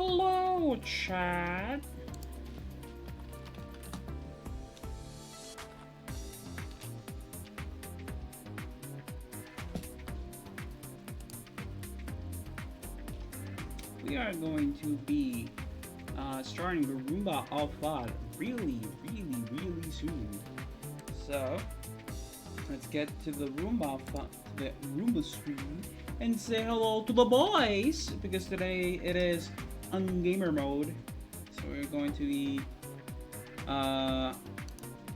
Hello, chat. We are going to be starting the Roomba of Thought really soon. So let's get to the Roomba of Thought, to the Roomba screen, and say hello to the boys, because today it is on gamer mode. So we're going to be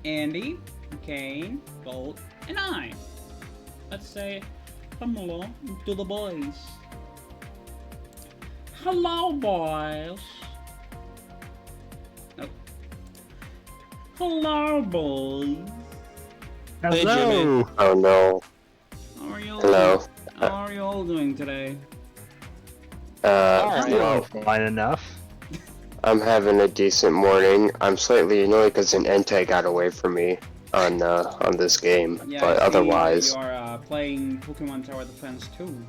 Andy, Kane, Bolt, and I. Let's say hello to the boys. Hello, boys. Nope. Hello, boys. Hello. Oh no. How are you all? Hello. How are you all doing today? Well, Fine enough. I'm having a decent morning. I'm slightly annoyed because an Entei got away from me on this game, Yeah, but I see otherwise, you are playing Pokemon Tower Defense 2.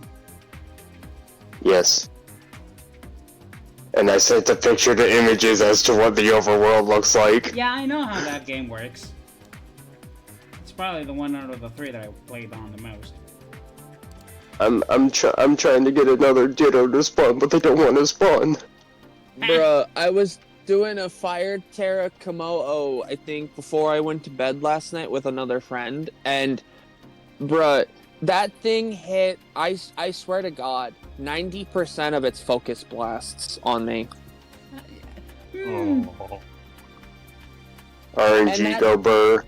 yes. And I sent a picture to images as to what the overworld looks like. Yeah, I know how that game works. It's probably the one out of the three that I played on the most. I'm trying to get another Ditto to spawn, but they don't want to spawn. Bruh, I was doing a Fire Terra Komodo, I think, before I went to bed last night with another friend, and bruh, that thing hit, I swear to God, 90% of its focus blasts on me. Oh. RNG And go burr.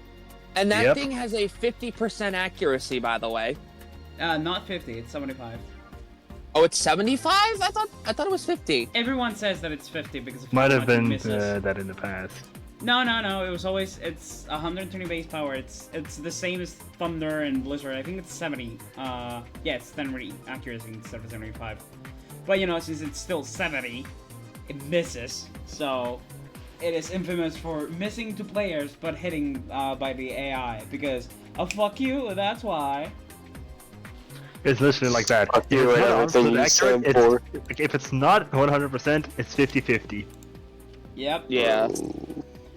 And that Yep. thing has a 50% accuracy, by the way. Not 50, it's 75. Oh, it's 75? I thought it was 50. Everyone says that it's 50 because of Might how have much it been misses. that in the past. No, it was always, it's 120 base power. It's the same as Thunder and Blizzard. I think it's 70. Yeah, it's 10 accuracy instead of 75. But you know, since it's still 70, it misses. So it is infamous for missing to players but hitting by the AI because fuck you. That's why. It's literally like that. Fuck If you it's and not everything 100% you accurate, stand it's, for. like, if it's not 100%, it's 50-50. Yep. Yeah.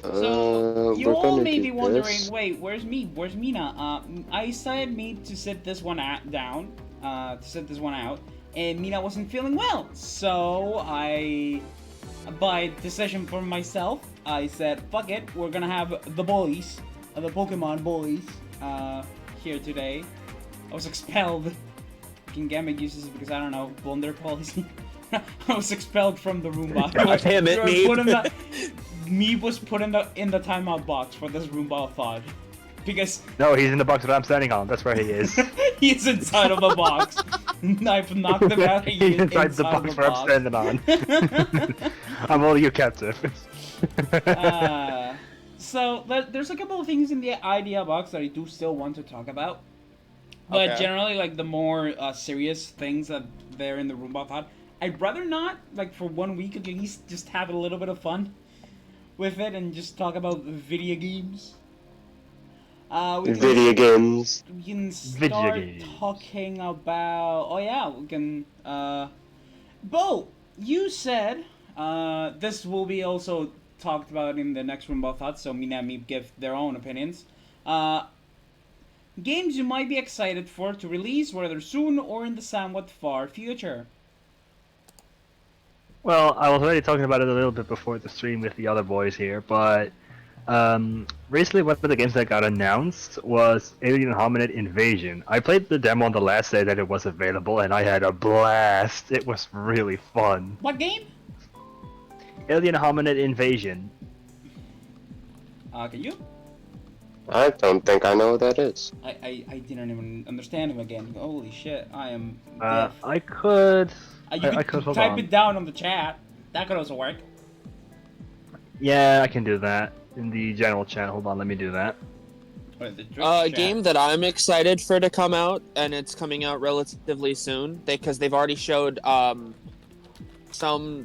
So you we're all gonna may do be wondering, this. wait, where's me? Where's Mina? I decided me to sit this one down, to sit this one out, and Mina wasn't feeling well, so by decision for myself, I said, fuck it, we're gonna have the boys, the Pokemon boys, here today. I was expelled. Gambit uses it because I don't know, blunder policy. I was expelled from the Roomba. Damn it, Meep. Meep was put in the timeout box for this Roomba of Thought. Because No, he's in the box that I'm standing on. That's where he is. he's inside of the box. I've knocked him out. He's inside the box where I'm standing on. I'm all you captive. So there's a couple of things in the idea box that I do still want to talk about. But Okay. generally, like, the more serious things that they're in the Roomba of Thought, I'd rather not, like, for 1 week at least, just have a little bit of fun with it and just talk about video games. Video games. We can Video start games. talking about... Oh, yeah, we can... Bo, you said... this will be also talked about in the next Roomba of Thought, so Mina and me give their own opinions. Games you might be excited for to release, whether soon or in the somewhat far future. Well, I was already talking about it a little bit before the stream with the other boys here, but recently one of the games that got announced was Alien Hominid Invasion. I played the demo on the last day that it was available, and I had a blast. It was really fun. What game? Alien Hominid Invasion. Can you? I don't think I know what that is. I didn't even understand him again. Holy shit, I am deaf. I could... You I could could hold type on. it down on the chat. That could also work. Yeah, I can do that. In the general chat, hold on, let me do that. Or the Twitch A chat. game that I'm excited for to come out, and it's coming out relatively soon, because they've already showed some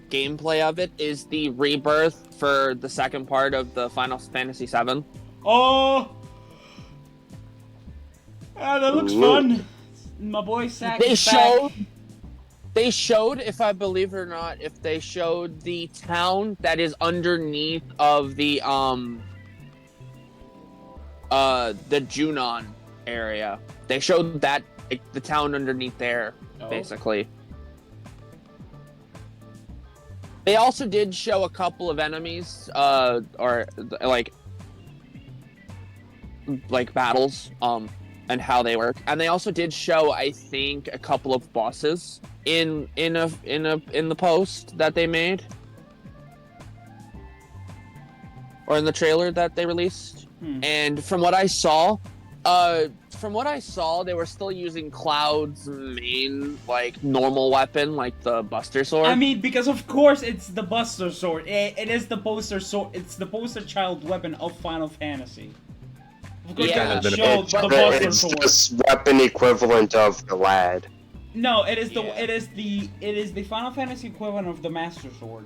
gameplay of it, is the rebirth for the second part of the Final Fantasy VII. Oh! Ah, that looks Ooh. fun. My boy Sack They is showed back. They showed, if I believe it or not, if they showed the town that is underneath of the Junon area. They showed that, like, the town underneath there, basically. They also did show a couple of enemies, or like battles, and how they work. And they also did show, I think, a couple of bosses in the post that they made, or in the trailer that they released. And from what I saw, they were still using Cloud's main, like, normal weapon, like the Buster Sword. I mean, because of course it's the Buster Sword. It is the poster sword. It's the poster child weapon of Final Fantasy. Of course, Yeah, they would show the Buster it's Sword. just weapon equivalent of the lad. No, it is Yeah. it is the Final Fantasy equivalent of the Master Sword,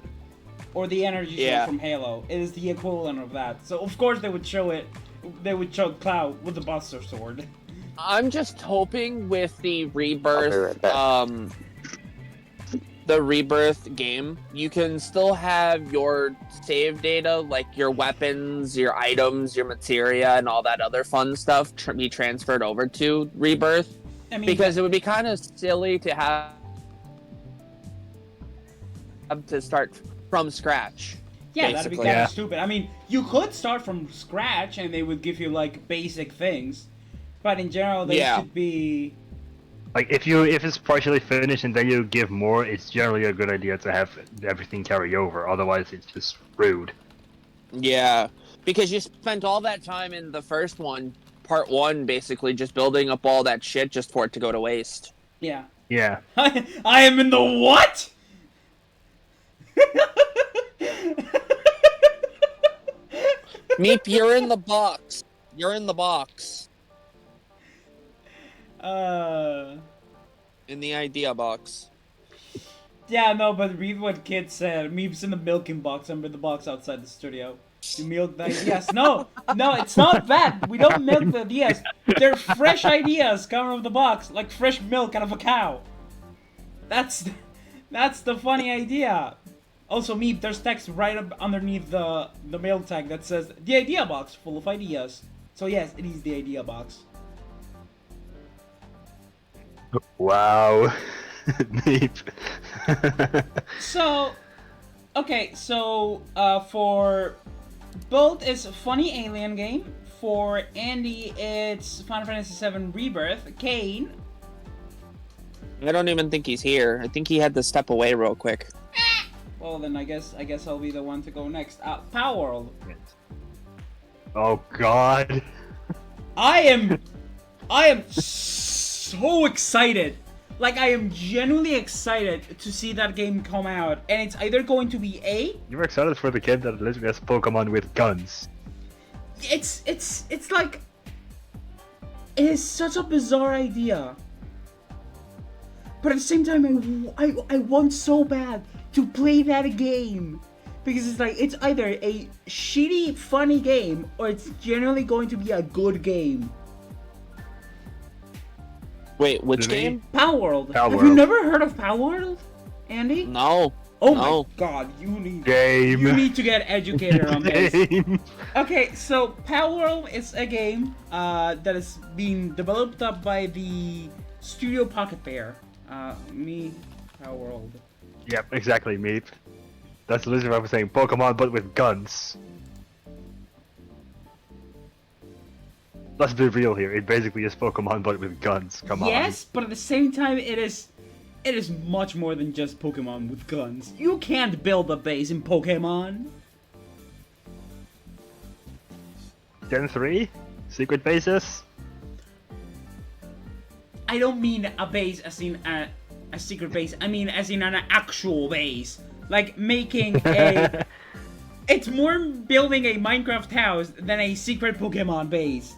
or the Energy Sword Yeah. from Halo. It is the equivalent of that. So of course they would show it. They would show Cloud with the Buster Sword. I'm just hoping with the I'll be Rebirth, right back. the Rebirth game, you can still have your save data, like your weapons, your items, your materia, and all that other fun stuff be transferred over to Rebirth. I mean, Because it would be kind of silly to have to start from scratch. yeah, that'd be basically. kind Yeah. of stupid. I mean, you could start from scratch and they would give you like basic things, but in general they Yeah. should be. Like if it's partially finished and then you give more, it's generally a good idea to have everything carry over. Otherwise, it's just rude. Yeah, because you spent all that time in the first one, part one, basically just building up all that shit just for it to go to waste. Yeah. Yeah. I am in the what? Meep, you're in the box. You're in the box. In the idea box. Yeah, no, but read what Kid said. Meep's in the milking box. I'm in the box outside the studio. You milk the ideas. No, it's not that. We don't milk the ideas. They're fresh ideas coming out of the box, like fresh milk out of a cow. That's the funny idea. Also, Meep, there's text right up underneath the mail tag that says the idea box full of ideas. So yes, it is the idea box. Wow. Neat. So, okay, so for Bolt is a funny alien game. For Andy, it's Final Fantasy VII Rebirth. Kane. I don't even think he's here. I think he had to step away real quick. Well, then I guess I'll be the one to go next. Power World. Oh God. I am so excited. Like, I am genuinely excited to see that game come out, and it's either going to be You're excited for the kid that literally has Pokemon with guns. it's like, it is such a bizarre idea, but at the same time, I want so bad to play that game, because it's like, it's either a shitty, funny game, or it's generally going to be a good game. Wait, which Really? game? Power World. Power Have you World. never heard of Power World, Andy? No. Oh No. my god, you need Game. to get educated on this. Game. Okay, so Power World is a game that is being developed up by the Studio Pocket Bear. Power World. Yep, exactly, Meep. That's literally what I was saying. Pokemon, but with guns. Let's be real here. It basically is Pokemon, but with guns. Come on. Yes, but at the same time, it is much more than just Pokemon with guns. You can't build a base in Pokemon. Gen 3? Secret bases? I don't mean a base as in a secret base. I mean as in an actual base. Like making a... It's more building a Minecraft house than a secret Pokemon base.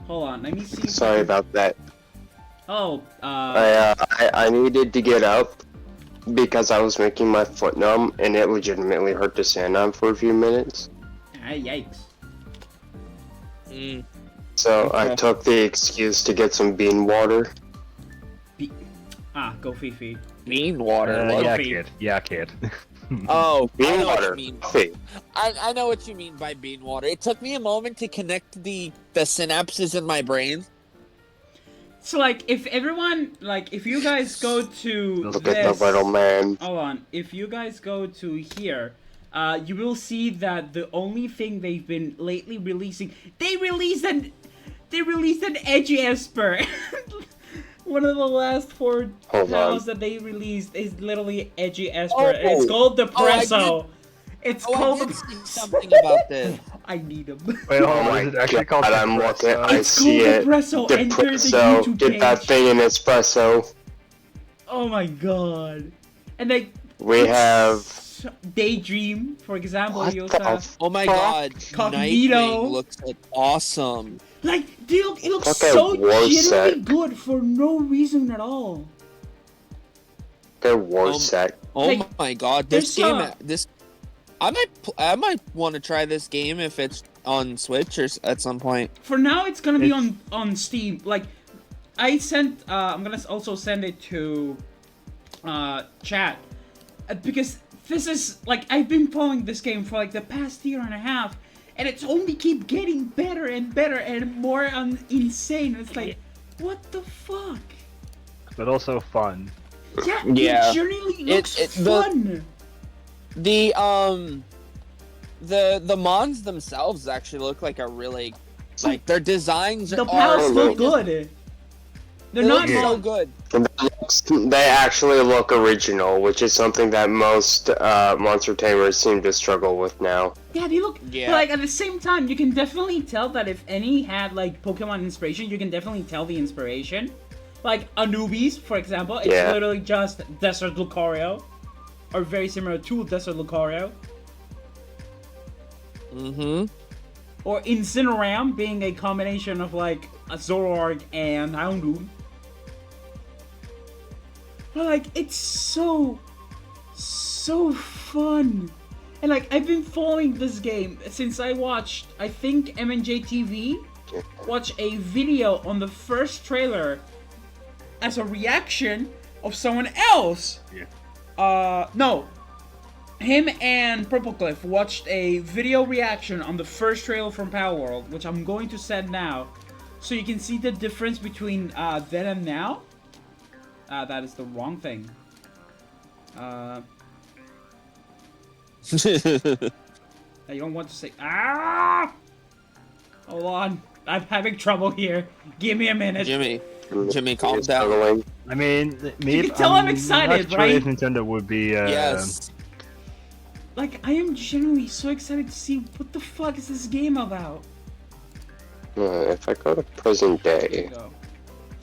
Hold on, let me see. Sorry about that. Oh, I needed to get up because I was making my foot numb and it legitimately hurt to stand on for a few minutes. Yikes. So I Okay. took the excuse to get some bean water. Go Fifi. Mean water. what? yeah, Luffy. kid. Yeah, kid. Oh, I Bean know what you water. mean. Coffee. I know what you mean by bean water. It took me a moment to connect the synapses in my brain. So like, if everyone, like, if you guys go to Look this, at the little man. hold on, if you guys go to here, you will see that the only thing they've been lately releasing, they released an edgy Esper. One of the last 4 Hold pals on. that they released is literally edgy Esper. It's Oh. called I Depresso. It's Oh, called I did see something about this. I need him. Wait, hold Oh on. my Is it actually called god, I'm looking. Depresso? I It's see called it. Depresso. Enter the Depresso. YouTube Get that page. thing in espresso. Oh my god. And they We have. Daydream, for example. What You also the have, Oh my Fuck. god, Cognito. Nightwing looks awesome. like, it looks Look at so War genuinely Set. good for no reason at all. Their war set. Oh Like, my god, there's this game, a- this, I might want to try this game if it's on Switch or at some point. For now, it's gonna be It's- on Steam. Like, I sent. I'm gonna also send it to chat because this is like, I've been following this game for like the past year and a half, and it's only keep getting better and better and more insane. It's like, what the fuck? But also fun. Yeah, Yeah. it genuinely looks the- fun. The mons themselves actually look like a really, like, their designs The are pals look really good. They They're not look so long. good. They actually look original, which is something that most monster tamers seem to struggle with now. Yeah, they look. Yeah. But like at the same time, you can definitely tell that if any had like Pokemon inspiration, you can definitely tell the inspiration. Like Anubis, for example, it's Yeah. literally just Desert Lucario, or very similar to Desert Lucario, Mm-hmm. or Incineram being a combination of like a Zoroark and Houndoom. But like, it's so fun. And like, I've been following this game since I watched, I think MNJ TV watched a video on the first trailer as a reaction of someone else. Yeah. No. Him and Purple Cliff watched a video reaction on the first trailer from Power World, which I'm going to send now, so you can see the difference between then and now. That is the wrong thing. I don't want to say. Hold on. I'm having trouble here. Give me a minute. Jimmy, calm It's down. struggling. I mean, maybe can tell I'm excited, not sure right? if Nintendo would be. Yes. Like, I am genuinely so excited to see what the fuck is this game about. If I go to present day, Go.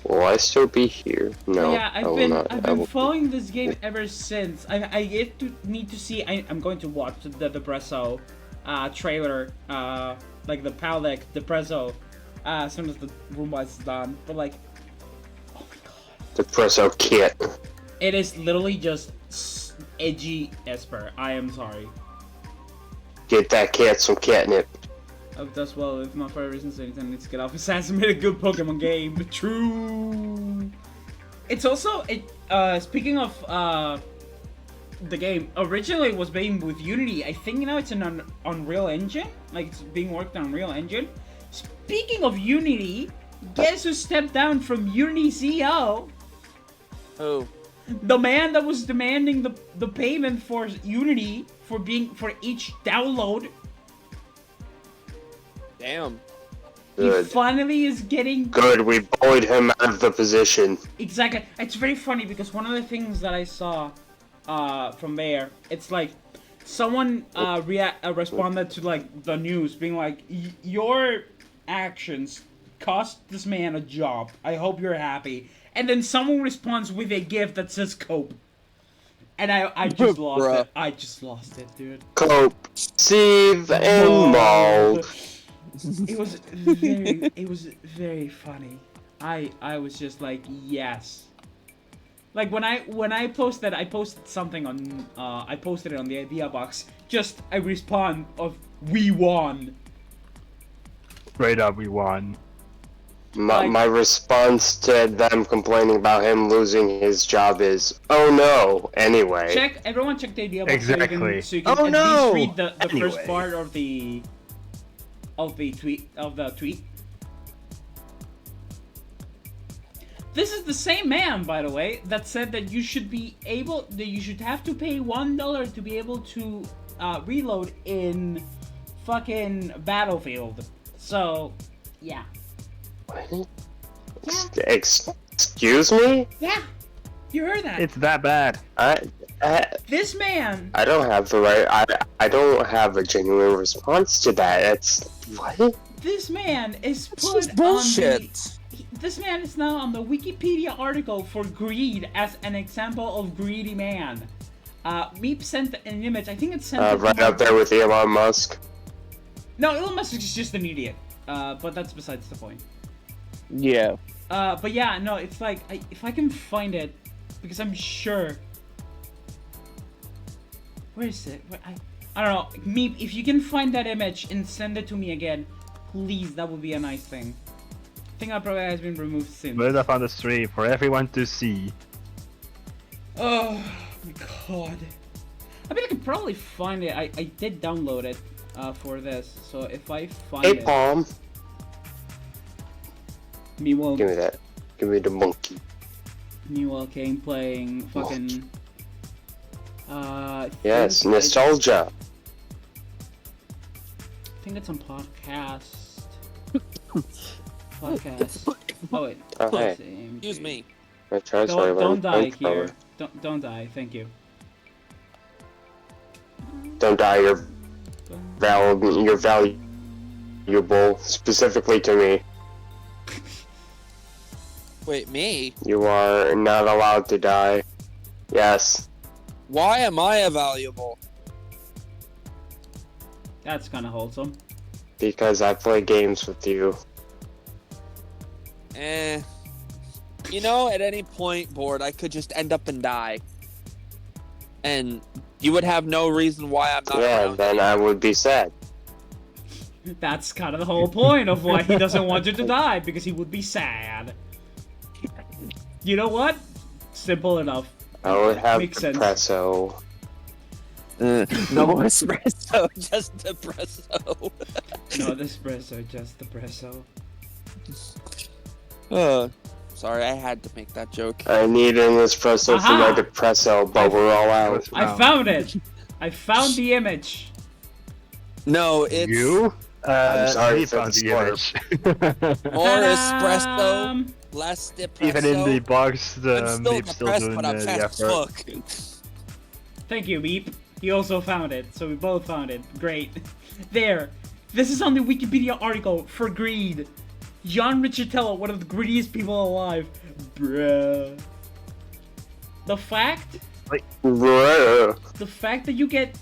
will I still be here? No, Yeah, I will not. I've I been will- following this game ever since. I get to need to see. I'm going to watch the Depresso trailer, like the PAL deck Depresso, as soon as the Roomba is done. But like, oh my god, The Presso kit. it is literally just edgy Esper. I am sorry. Get that cat some catnip. Does well, if not for reasons, Nintendo needs to get off. Assassin made a good Pokemon game. True. It's also speaking of the game, originally it was being with Unity. I think now it's an Unreal Engine. Like, it's being worked on Unreal Engine. Speaking of Unity, guess who stepped down from Unity CEO? Who? The man that was demanding the payment for Unity for each download. Damn. He Good. finally is getting Good, we bullied him out of the position. exactly. It's very funny because one of the things that I saw from there, it's like someone responded to like the news being like, your actions cost this man a job. I hope you're happy. And then someone responds with a gift that says cope. And I just lost Bruh. it. I just lost it, dude. Cope, sieve, and mold. It was very funny. I was just like, yes. Like when I posted something on I posted it on the idea box. Just a respawn of we won. Straight up, we won. My response to them complaining about him losing his job is, oh no, anyway. Everyone check the idea box Exactly. so you can Oh, at no! least read the first Anyway. part of the tweet. This is the same man, by the way, that said that you should have to pay $1 to be able to reload in fucking Battlefield. So, yeah. What? Excuse me? Yeah, you heard that. It's that bad. This man. I don't have the right. I don't have a genuine response to that. It's what? This man is It's put just bullshit. This man is now on the Wikipedia article for greed as an example of greedy man. Meep sent an image. I think it's sent. Right up there with Elon Musk. No, Elon Musk is just an idiot. But that's besides the point. Yeah. But yeah, no, it's like if I can find it, because I'm sure. Where is it? I don't know. Meep, if you can find that image and send it to me again, please. That would be a nice thing. I think that probably has been removed since. Put it up on the stream for everyone to see. Oh my god. I mean, I could probably find it. I did download it for this. So if I find Hey, it. Palm. Meanwhile, Give me that. Give me the monkey. meanwhile, Kane playing fucking. Yes, think nostalgia. I think it's on podcast. Podcast. Oh wait. Oh, hey. Excuse me. I tried to Don't die learn here. flamethrower. Don't die. Thank you. Don't die. You're valuable, specifically to me. Wait, me? You are not allowed to die. Yes. Why am I valuable? That's kind of wholesome. Because I play games with you. You know, at any point, bored, I could just end up and die. And you would have no reason why I'm not Yeah, around then I would be sad. That's kind of the whole point of why he doesn't want you to die, because he would be sad. You know what? Simple enough. I would have Makes sense. espresso. No espresso, just espresso. No espresso, just espresso. Sorry, I had to make that joke. I need an espresso for my Aha! depresso, but we're all out. I found it! I found the image! No, it's You? I'm sorry he for found the the image. more espresso, Ta-da! less espresso. Even in the box, I'm still Meep's still depressed, doing but I'm the fast as effort. fuck. Thank you, Meep. He also found it, so we both found it. Great. There. This is on the Wikipedia article for greed. John Riccitello, one of the greediest people alive. Bruh. The fact Bruh. that you get...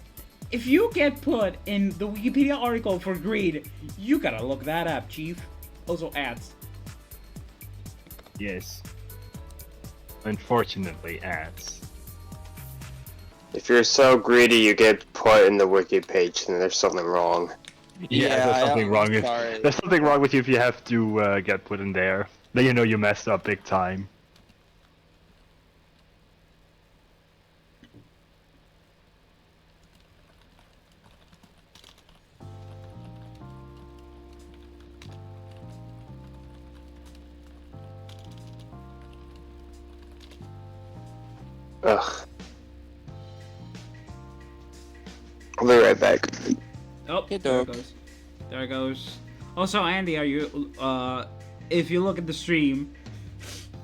If you get put in the Wikipedia article for greed, you gotta look that up, chief. Also ads. Yes. Unfortunately, ads. If you're so greedy you get put in the wiki page, then there's something wrong. Yeah, there's something wrong with sorry. there's something wrong with you if you have to get put in there. Then you know you messed up big time. Ugh. I'll be right back. Oh, Hey, there it dog. goes. There it goes. Also, Andy, are you, if you look at the stream,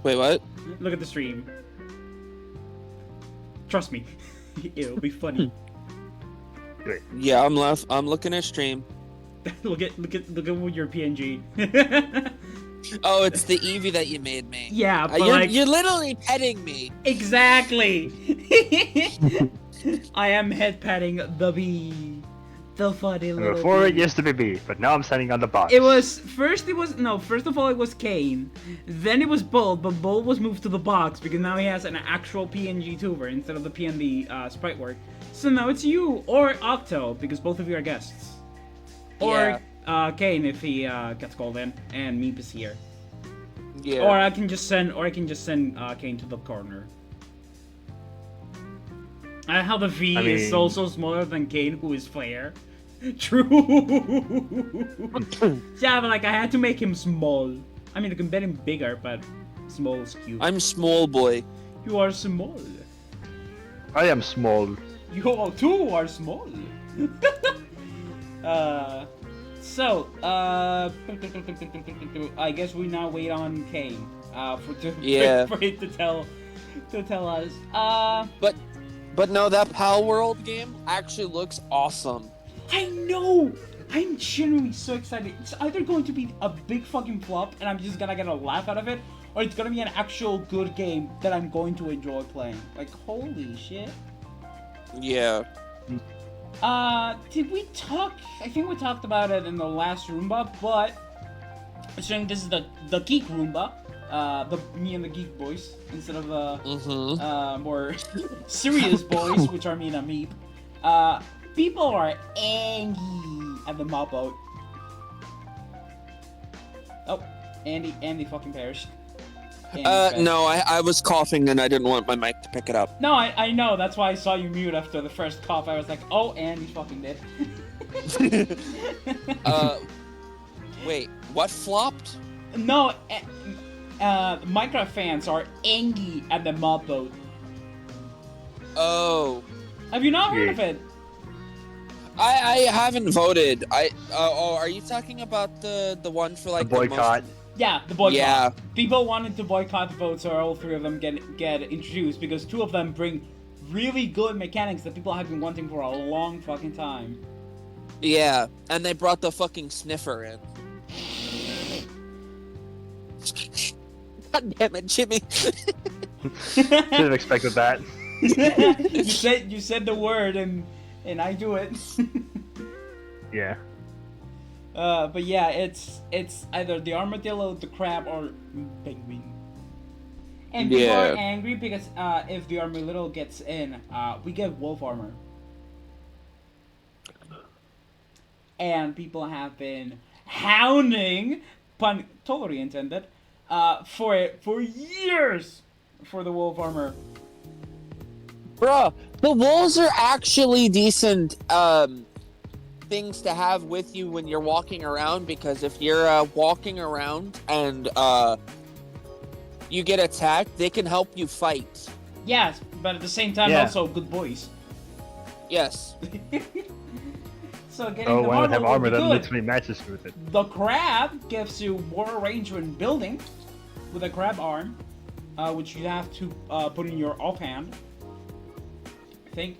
Wait, what? look at the stream. Trust me, it'll be funny. Yeah, I'm looking at stream. look at your PNG. Oh, it's the Eevee that you made me. Yeah, but you're literally petting me. Exactly. I am head patting the bee, the funny little. Before it bee. used to be me, but now I'm standing on the box. First of all it was Kane, then it was Bolt, but Bolt was moved to the box because now he has an actual PNG tuber instead of the PNG sprite work. So now it's you or Octo because both of you are guests, or Kane if he gets called in and Meep is here. Yeah. Or I can just send Kane to the corner. How the V is mean- also smaller than Kane, who is fair. True. Yeah, but like I had to make him small. I mean, I can bet him bigger, but small is cute. I'm small boy. You are small. I am small. You too are small. So, I guess we now wait on Kane. Yeah. For it to tell us. But no, that Pal World game actually looks awesome. I know. I'm genuinely so excited. It's either going to be a big fucking flop, and I'm just gonna get a laugh out of it, or it's gonna be an actual good game that I'm going to enjoy playing. Like, holy shit. Yeah. Did we talk? I think we talked about it in the last Roomba, but assuming this is the geek Roomba, me and the geek boys instead of more serious boys, which are me and Ameep. People are angry at the mob boat. Oh, Andy fucking perished. No, I was coughing and I didn't want my mic to pick it up. No, I know. That's why I saw you mute after the first cough. I was like, oh, Andy's fucking dead. Wait, what flopped? No, Minecraft fans are angry at the mob boat. Oh. Have you not heard of it? I haven't voted. Are you talking about the one for like The boycott. Yeah, the boycott. Yeah. People wanted to boycott the vote, so all three of them get introduced because two of them bring really good mechanics that people have been wanting for a long fucking time. Yeah, and they brought the fucking sniffer in. God damn it, Jimmy. Should have expected that. you said the word and I do it. Yeah. But yeah, it's either the armadillo, the crab, or penguin. And people are angry because if the armadillo gets in, we get wolf armor. And people have been hounding, pun totally intended, for it for years for the wolf armor. Bruh, the wolves are actually decent things to have with you when you're walking around, because if you're walking around and you get attacked, they can help you fight. Yes, but at the same time, also good boys. Yes. So getting Oh, the why not have marble armor would be that good. literally matches with it? The crab gives you more range when building with a crab arm, which you have to put in your offhand. I think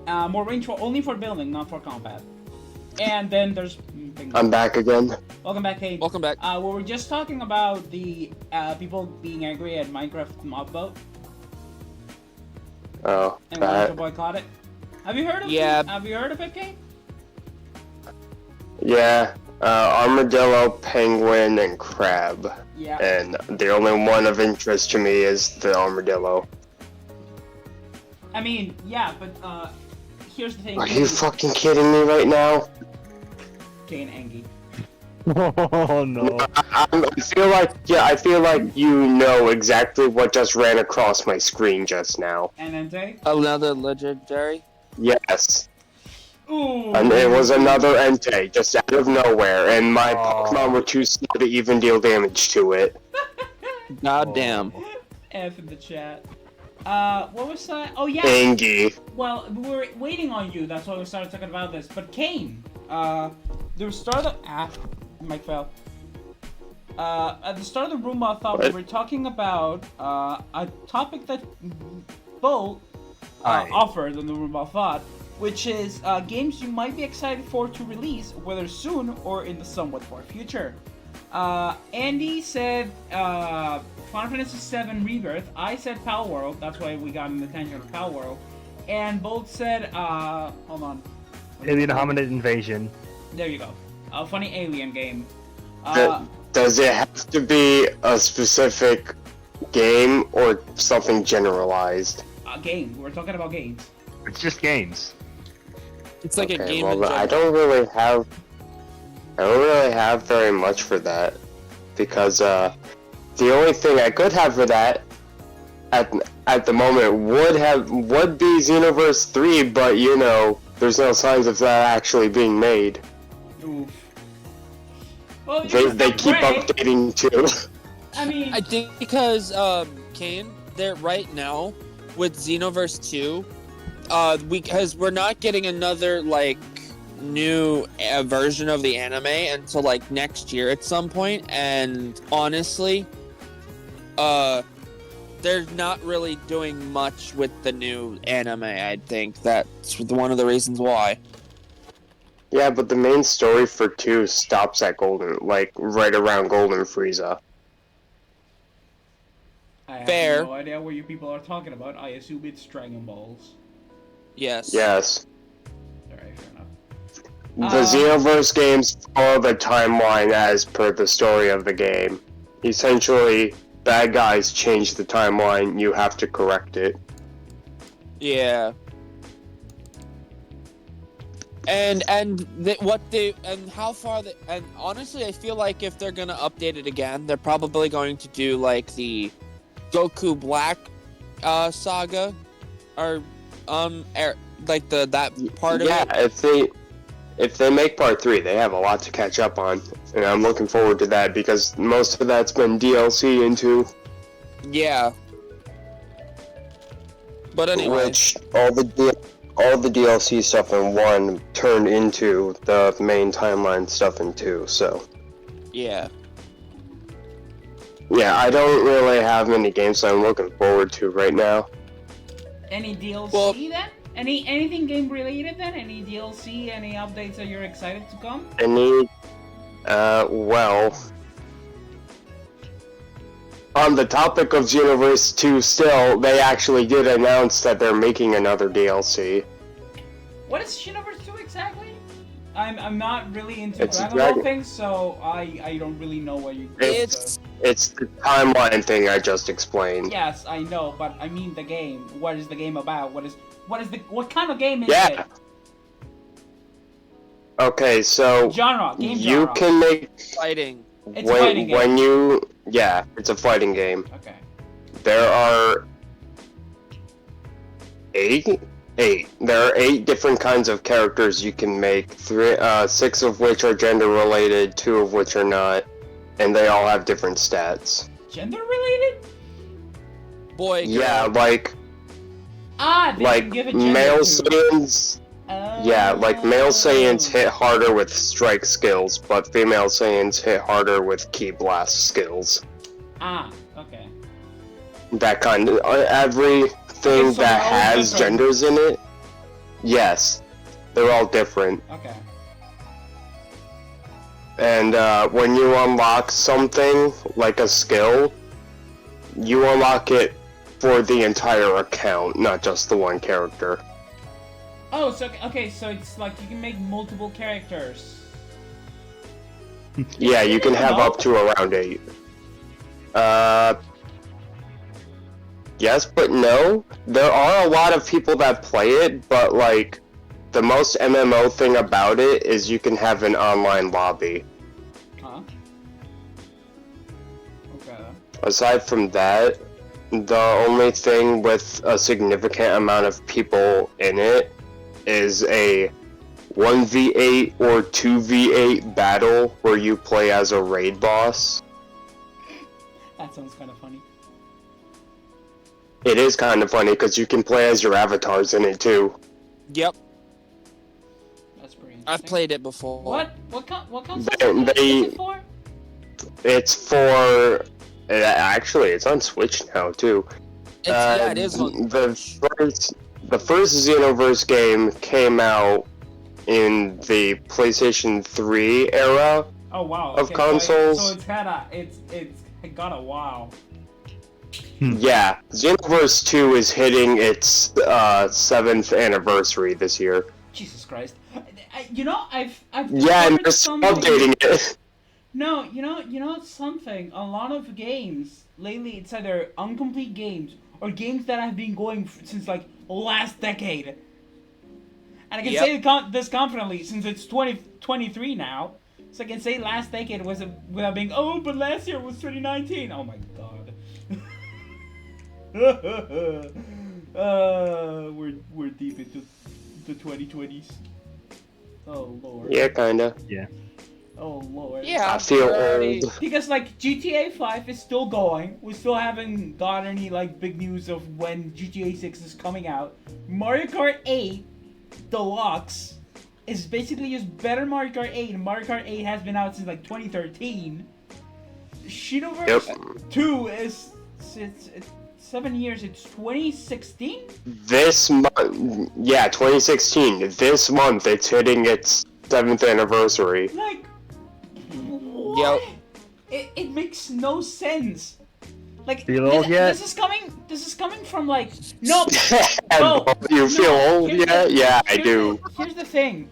more range only for building, not for combat. And then there's. I'm back again. Welcome back, Kate. Welcome back. We were just talking about the people being angry at Minecraft mob boat Oh, and wanting to boycott it. Have you heard of Yeah. it? Have you heard of it, Kate? yeah. Armadillo, penguin, and crab. Yeah. And the only one of interest to me is the armadillo. I mean, yeah, but here's the thing. Are you fucking kidding me right now? Kane Angie. Oh no. I feel like you know exactly what just ran across my screen just now. And Ente? Another legendary. Yes. Ooh. And it was another Entei, just out of nowhere, and my Pokemon were too slow to even deal damage to it. God damn. F in the chat. What was that? Oh yeah. Angie. Well, we were waiting on you. That's why we started talking about this. But Kane, the start of Mike fell. At the start of the Roomba of Thought, we were talking about a topic that Bo offered on the Roomba of Thought, which is games you might be excited for to release, whether soon or in the somewhat far future. Andy said Final Fantasy VII Rebirth. I said Pal World. That's why we got an attention of Pal World. And both said, hold on. Alien Hominid Invasion. There you go. A funny alien game. Does it have to be a specific game or something generalized? Game. We're talking about games. It's just games. It's like a game well, in general. I don't really have very much for that, because The only thing I could have for that at the moment would be Xenoverse 3, but you know, there's no signs of that actually being made. Oof. Well, They keep updating too. I mean, I think because Kane, they're right now with Xenoverse 2, because we're not getting another like new version of the anime until like next year at some point, and honestly, they're not really doing much with the new anime. I think that's one of the reasons why. Yeah, but the main story for 2 stops at Golden, like right around Golden Frieza. I have Fair. no idea what you people are talking about. I assume it's Dragon Balls. Yes. Yes. Alright, fair enough. The Xenoverse games follow the timeline as per the story of the game. Essentially, bad guys change the timeline, you have to correct it. Yeah. And how far and honestly, I feel like if they're gonna update it again, they're probably going to do like the Goku Black saga, or like that part of it. Yeah, if they make part 3, they have a lot to catch up on, and I'm looking forward to that because most of that's been DLC into. Yeah. But anyway, Which all the DLC stuff in 1 turned into the main timeline stuff in 2. So yeah. yeah, I don't really have many games that I'm looking forward to right now. Any DLC Well- then? Anything game related then? Any DLC? Any updates that you're excited to come? Well, on the topic of Xenoverse 2 still, they actually did announce that they're making another DLC. What is Xenoverse 2 exactly? I'm not really into It's a Dragon Ball Dragon- things, so I don't really know what you. It's the timeline thing I just explained. Yes, I know, but I mean the game. What is the game about? What kind of game is Yeah. it? Okay, so Genre, game you genre. can make Fighting. It's a fighting game. when it's a fighting game. Okay. There are eight. There are 8 different kinds of characters you can make. 6 of which are gender related, 2 of which are not, and they all have different stats. Gender related? Boy. Girl. Yeah, like They can give it gender male to. Saiyans. Yeah, like male Saiyans hit harder with strike skills, but female Saiyans hit harder with ki blast skills. Okay. That kind of everything Okay, so that they're all has different. genders in it. Yes, they're all different. Okay. And when you unlock something like a skill, you unlock it for the entire account, not just the one character. Oh, so okay, so it's like you can make multiple characters. Yeah, you can have up to around 8. Yes, but no. There are a lot of people that play it, but like, the most MMO thing about it is you can have an online lobby. Huh? Okay. Aside from that, the only thing with a significant amount of people in it is a 1v8 or 2v8 battle where you play as a raid boss. That sounds kind of funny. It is kind of funny because you can play as your avatars in it too. Yep. That's pretty interesting. I've played it before. What console They- is it for? It's for... Actually, it's on Switch now too. It is on. The first Xenoverse game came out in the PlayStation 3 era. Oh wow. Of okay, consoles. So it's got a while. Yeah, Xenoverse 2 is hitting its 7th anniversary this year. Jesus Christ. You know, I've Yeah, and discovered they're something- updating it. No, you know something. A lot of games lately, it's either incomplete games or games that have been going since like last decade. And I can Yep. say this confidently since it's 2023 now. So I can say last decade was without being, oh, but last year was 2019. Oh my god. We're deep into the 2020s. Oh lord. Yeah, kinda. Yeah. Oh lord. Yeah, I feel we're already- old. Because like GTA 5 is still going. We still haven't got any like big news of when GTA 6 is coming out. Mario Kart 8 Deluxe is basically just better Mario Kart 8, and Mario Kart 8 has been out since like 2013. Shinoverse Yep. 2 is it's 7 years. It's 2016. This month, yeah, 2016. This month, it's hitting its 7th anniversary. Like, what? It makes no sense. Like Feel old yet? this is coming from like no. And No, you feel old here's yet? the- Yeah, I here's do. Here's the thing,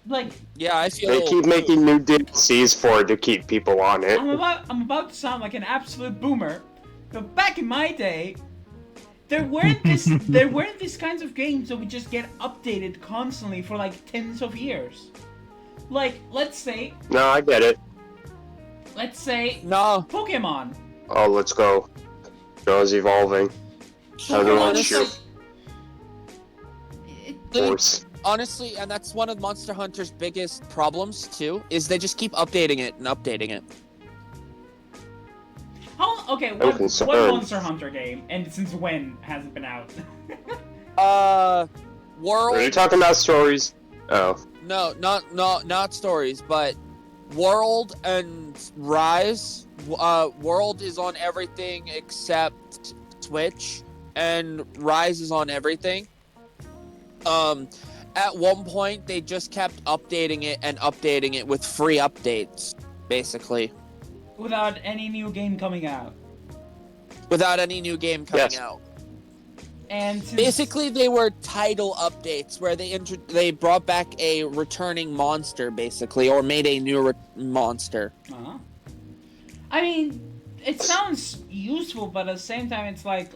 like Yeah, I feel They old, keep too. making new DLCs for it to keep people on it. I'm about to sound like an absolute boomer, but back in my day, there weren't these kinds of games that would just get updated constantly for like tens of years. Like let's say No, I get it. No, Pokemon. Oh, let's go. Joe's evolving. How do Pokemon I is shoot? like- it- Force. honestly, and that's one of Monster Hunter's biggest problems too, is they just keep updating it and updating it. Okay, I'm what concerned. Monster Hunter game, and since when has it been out? World. Are you talking about stories? Oh. No, not stories, but World and Rise. World is on everything except Switch, and Rise is on everything. At one point, they just kept updating it with free updates, basically, Without any new game coming out. without any new game coming Yes. out. And since, Basically, they were title updates where they brought back a returning monster, basically, or made a new monster. uh-huh. I mean, it sounds useful, but at the same time, it's like,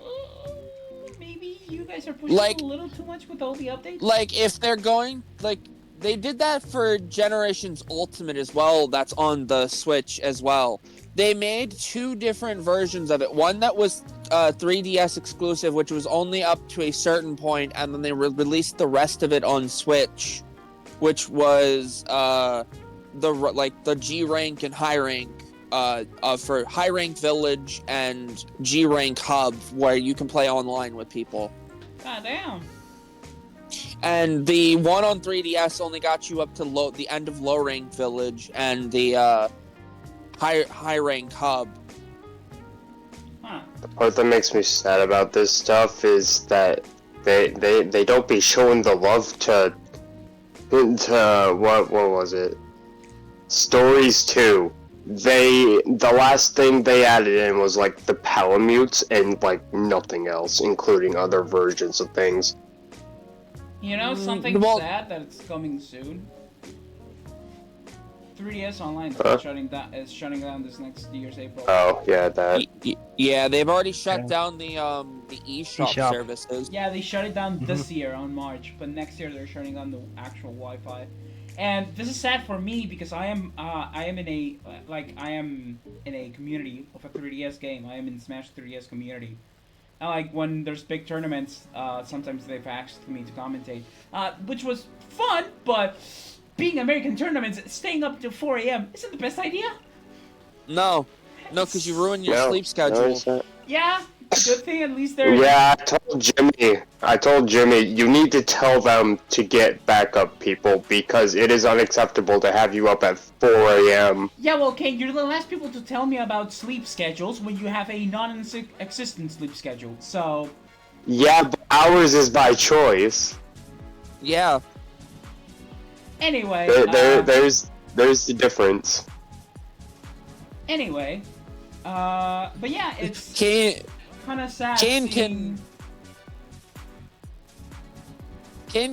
maybe you guys are pushing Like- a little too much with all the updates. Like, if they're going, like, they did that for Generations Ultimate as well, that's on the Switch as well. They made two different versions of it. One that was 3DS exclusive, which was only up to a certain point, and then they released the rest of it on Switch, which was the G rank and high rank for high rank village and G rank hub, where you can play online with people. God damn. And the one on 3DS only got you up to the end of low rank village and the high rank hub. Huh. The part that makes me sad about this stuff is that they don't be showing the love to what was it? Stories 2. The last thing they added in was like the Palamutes and like nothing else, including other versions of things. You know something well- sad that it's coming soon? 3DS Online is Huh? shutting down this next year's April. Oh yeah, that. Yeah, they've already shut Yeah. down the eShop eShop. services. Yeah, they shut it down this year on March, but next year they're shutting down the actual Wi-Fi. And this is sad for me because I am in a community of a 3DS game. I am in Smash 3DS community. And like when there's big tournaments, sometimes they've asked me to commentate, which was fun. But being American tournaments, staying up till 4 a.m. isn't the best idea. No, because you ruin your No, sleep no, schedule. it's not. Yeah, good thing at least they're. Yeah, I told Jimmy, you need to tell them to get backup people because it is unacceptable to have you up at 4 a.m. Yeah, well, Kane, you're the last people to tell me about sleep schedules when you have a non-existent sleep schedule. So. Yeah, but ours is by choice. Yeah. Anyway. There's the difference. Anyway. But yeah, it's Kane kind of sad. Kane seeing-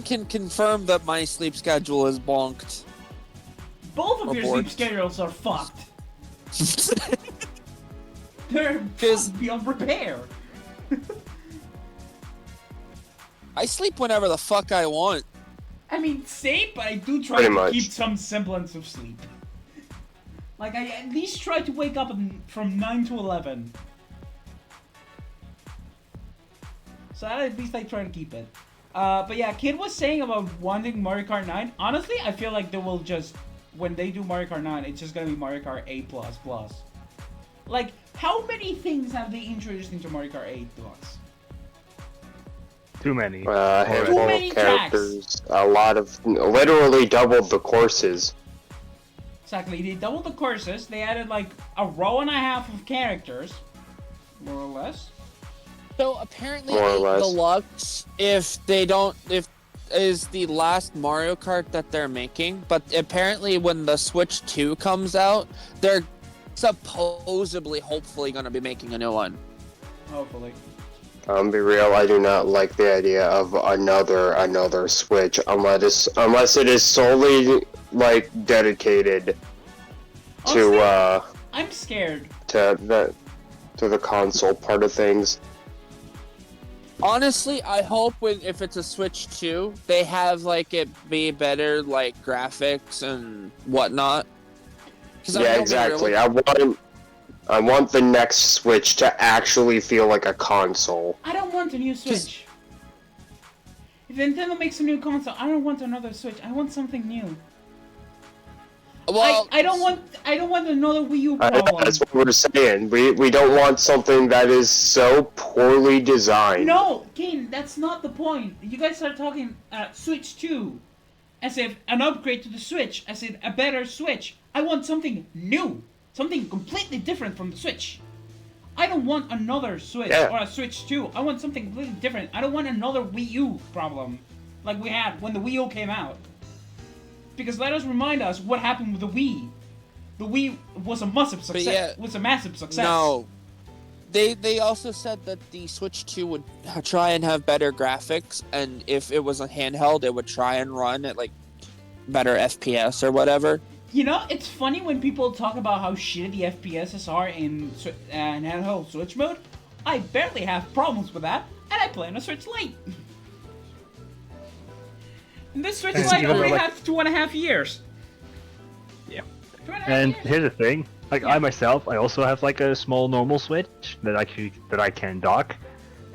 can confirm that my sleep schedule is bonked. Both of your Abort. sleep schedules are fucked. They're 'Cause- fucked beyond repair. I sleep whenever the fuck I want. I mean, same, but I do try Pretty to much. keep some semblance of sleep. Like, I at least try to wake up from 9 to 11. So at least I try to keep it. But yeah, Kid was saying about wanting Mario Kart 9. Honestly, I feel like they will just, when they do Mario Kart 9, it's just gonna be Mario Kart 8++. Like, how many things have they introduced into Mario Kart 8 Deluxe? Too many. A handful Too many of characters, a lot of, literally doubled the courses. Exactly, they doubled the courses, they added like a row and a half of characters, more or less. So apparently, More or 8 less. Deluxe, if is the last Mario Kart that they're making, but apparently when the Switch 2 comes out, they're supposedly, hopefully, going to be making a new one. Hopefully. Be real, I do not like the idea of another Switch unless it is solely like dedicated Honestly, to I'm scared. to the console part of things. Honestly, I hope if it's a Switch 2, they have like it be better like graphics and whatnot. Yeah, exactly. I want the next Switch to actually feel like a console. I don't want a new Switch. If Nintendo makes a new console, I don't want another Switch. I want something new. Well, I don't want another Wii U problem. That's what we're saying. We don't want something that is so poorly designed. No, Kane, that's not the point. You guys are talking Switch 2 as if an upgrade to the Switch, as if a better Switch. I want something new, something completely different from the Switch. I don't want another Switch or a Switch 2. I want something completely different. I don't want another Wii U problem like we had when the Wii U came out. Because let us remind us what happened with the Wii. The Wii was a massive success. yeah, was a massive success. No. They also said that the Switch 2 would try and have better graphics, and if it was a handheld, it would try and run at like better FPS or whatever. You know, it's funny when people talk about how shitty the FPSs are in handheld Switch mode. I barely have problems with that, and I play on a Switch Lite. And this Switch Lite already has 2.5 years. Yeah. 2.5 And years. here's the thing, like Yeah. I myself, I also have like a small normal Switch that I can dock,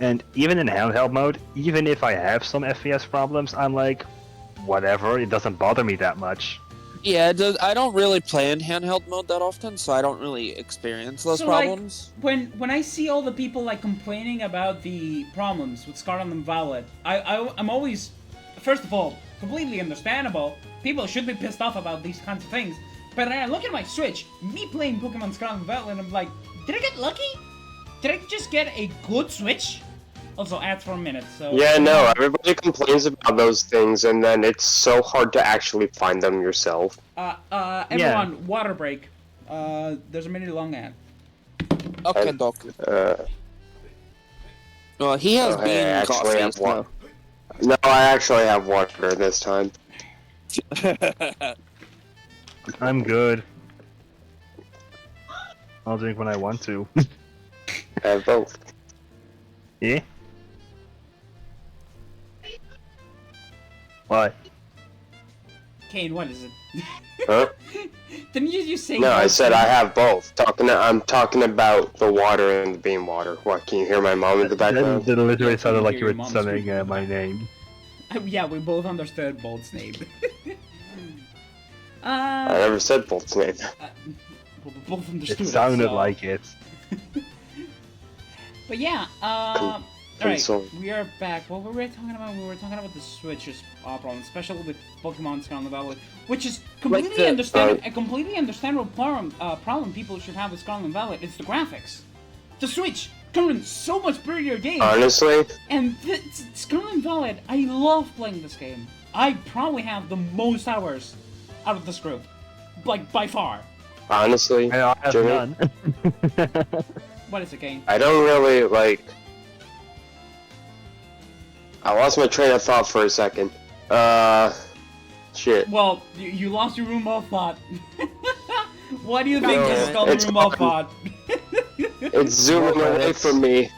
and even in handheld mode, even if I have some FPS problems, I'm like, whatever, it doesn't bother me that much. Yeah, I don't really play in handheld mode that often, so I don't really experience those So, problems. Like, when I see all the people like complaining about the problems with Scarlet and Violet, I'm always, first of all, completely understandable. People should be pissed off about these kinds of things. But then I look at my Switch, me playing Pokemon Scarlet and Violet, and I'm like, did I get lucky? Did I just get a good Switch? Also, ads for a minute, so... Yeah, no, everybody complains about those things, and then it's so hard to actually find them yourself. Everyone, water break. There's a minute-long ad. Okay, Doc. Well, he has Oh, hey, I bean actually coffee. have one. No, I actually have water this time. I'm good. I'll drink when I want to. I have both. Yeah? What? Kane, what is it? Huh? Didn't you just say... No, I both said I things? have both. I'm talking about the water and the bean water. What, can you hear my mom in the background? That literally Yeah, sounded you like hear you your were mom saying scream. my name. Yeah, we both understood Bolt's name. I never said Bolt's name. We both understood It sounded so- like it. But yeah, alright, console. we are back. What were we talking about? We were talking about the Switch's problem, especially with Pokemon Scarlet and Violet, which is completely a completely understandable problem people should have with Scarlet and Violet. It's the graphics. The Switch current so much prettier games, Honestly, and Scarlet and Violet. I love playing this game. I probably have the most hours out of this group, like by far. honestly, I have Jimmy, none. What is it, game? I don't really, like... I lost my train of thought for a second. Shit. Well, you lost your Roomba of Thought. Why do you think No, this is called it's Roomba of fine. Thought? It's zooming away from me.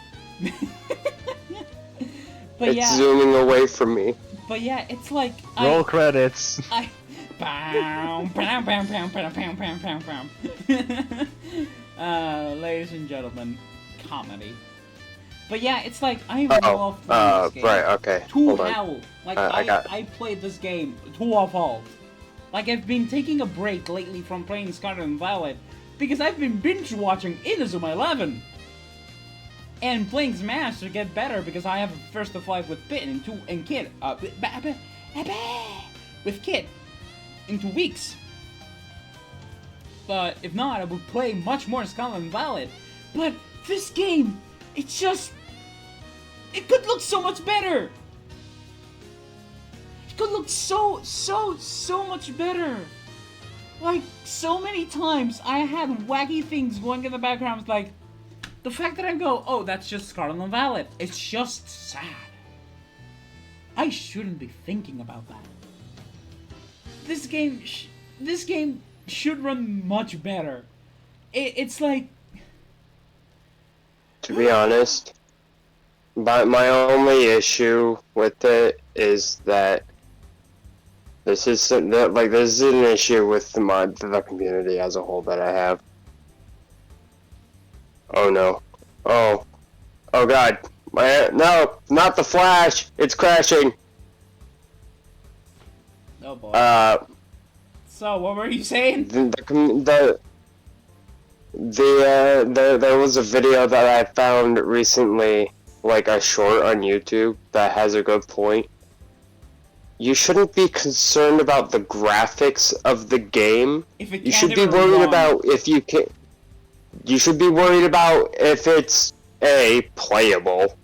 But It's yeah, zooming away from me. but yeah, it's like Roll credits. Bam, bam, bam, bam, bam, bam, bam, bam, bam. Ladies and gentlemen, comedy. But yeah, it's like I love playing this game. Right, okay. To Hold on. hell. Like I played this game to a fault. Like I've been taking a break lately from playing Scarlet and Violet because I've been binge watching Inazuma 11. And playing Smash to get better because I have a first to 5 with Pit and Kid. With Kid in 2 weeks. But if not, I would play much more Scarlet and Violet. But this game, it's just... It could look so much better! It could look so much better! Like, so many times I had wacky things going in the background, like... The fact that I go, oh, that's just Scarlet and Violet, it's just sad. I shouldn't be thinking about that. This game should run much better. It's like... To be honest, but my only issue with it is that this is an issue with the community as a whole that I have. Oh no. Oh god. No, not the Flash. It's crashing. Oh boy. So what were you saying? There was a video that I found recently, like a short on YouTube that has a good point. You shouldn't be concerned about the graphics of the game. You should be worried about if you can. You should be worried about if it's A, playable,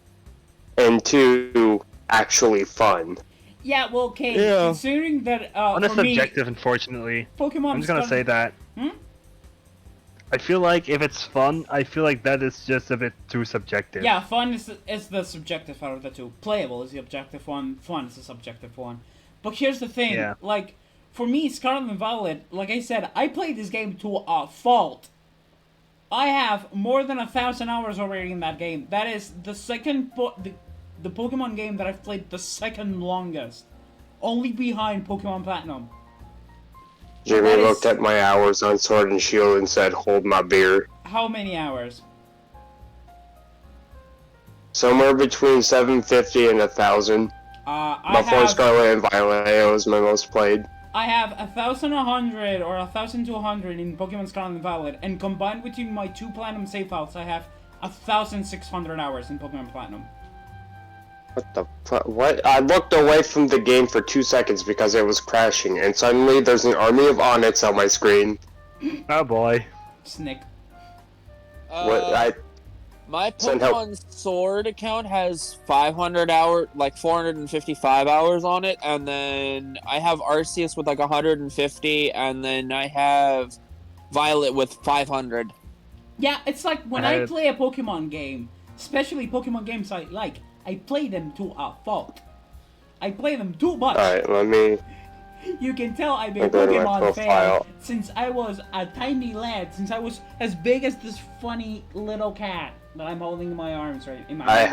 and 2, actually fun. Yeah, well, okay, Yeah. considering that, On a for me, subjective, unfortunately. Pokemon I'm just gonna say that. I feel like if it's fun, I feel like that is just a bit too subjective. Yeah, fun is the subjective out of the two. Playable is the objective one, fun is the subjective one. But here's the thing, Yeah. like, for me, Scarlet and Violet, like I said, I played this game to a fault. I have more than 1,000 hours already in that game. That is the second the Pokemon game that I've played the second longest. Only behind Pokemon Platinum. Jimmy looked at my hours on Sword and Shield and said, "Hold my beer." How many hours? Somewhere between 750 and 1,000. Before Scarlet and Violet, it was my most played. I have 1,100 or 1,200 in Pokemon Scarlet and Violet, and combined between my 2 Platinum save files, I have 1,600 hours in Pokemon Platinum. What the fuck? What? I looked away from the game for 2 seconds because it was crashing, and suddenly there's an army of Onyx on my screen. Oh boy. Snick. My Send help. Pokemon Sword account has 500 hours, like 455 hours on it, and then I have Arceus with like 150, and then I have Violet with 500. Yeah, it's like when I play a Pokemon game, especially Pokemon games I like, I play them to a fault. I play them too much. Alright, let me... You can tell I'm a go to my Pokemon fan profile. since I was a tiny lad, since I was as big as this funny little cat that I'm holding in my arms right in my I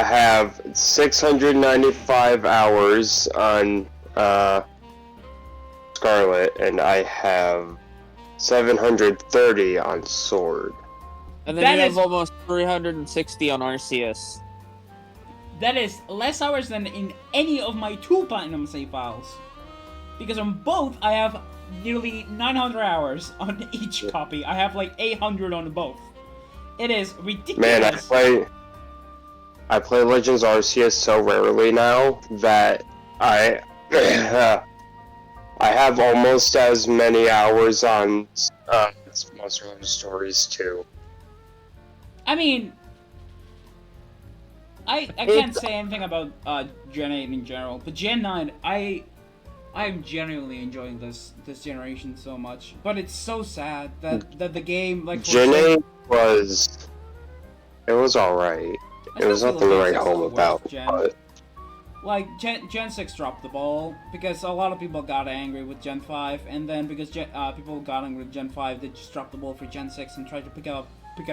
have 695 hours on Scarlet, and I have 730 on Sword. And then That you have is- almost 360 on Arceus. That is less hours than in any of my 2 Platinum save files. Because on both, I have nearly 900 hours on each copy. I have like 800 on both. It is ridiculous. Man, I play Legends Arceus so rarely now that I have almost as many hours on Monster Hunter Stories too. I mean, I can't say anything about Gen 8 in general, but Gen 9, I'm genuinely enjoying this generation so much. But it's so sad that the game, like, Gen 8 was alright. It was nothing to write home about. But Like, Gen 6 dropped the ball because a lot of people got angry with Gen 5, and then because people got angry with Gen 5, they just dropped the ball for Gen 6 and tried to pick it